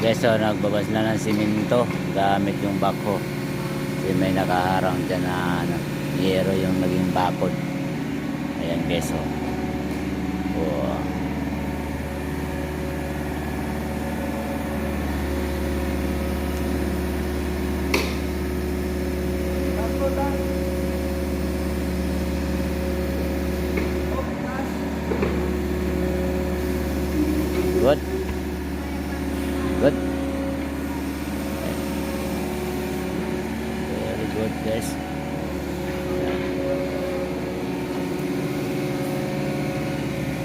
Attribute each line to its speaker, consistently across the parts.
Speaker 1: guys, so nagbabas na ng simento gamit yung backhoe. Kasi may nakaharang dyan na ano, yero yung naging bakod. Ayan guys, so oh. Good. Good. Very good guys.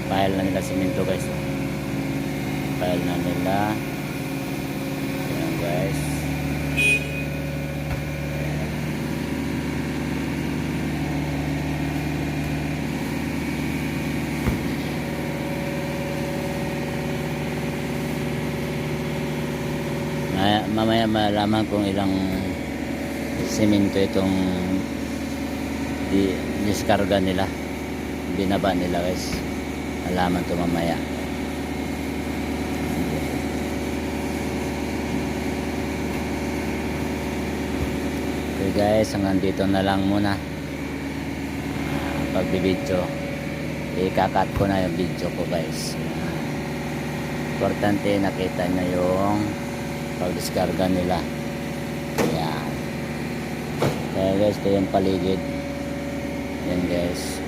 Speaker 1: Pile na nila simento guys. Pile na nila. Ayan guys. Mamaya malaman kung ilang simento itong diskarga nila, binaba nila guys. Malaman to mamaya. Okay guys, hanggang dito na lang muna pagbibidyo. I-cut ko na yung video ko guys. Importante nakita nyo yung pag-diskarga nila. Ayan. Kaya guys, ito yung paligid. Ayan guys.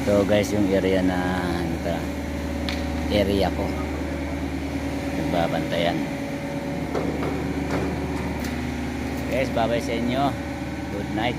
Speaker 1: Ito guys yung area na area ko. Nagbabantayan. Guys, bye bye sa inyo. Good night.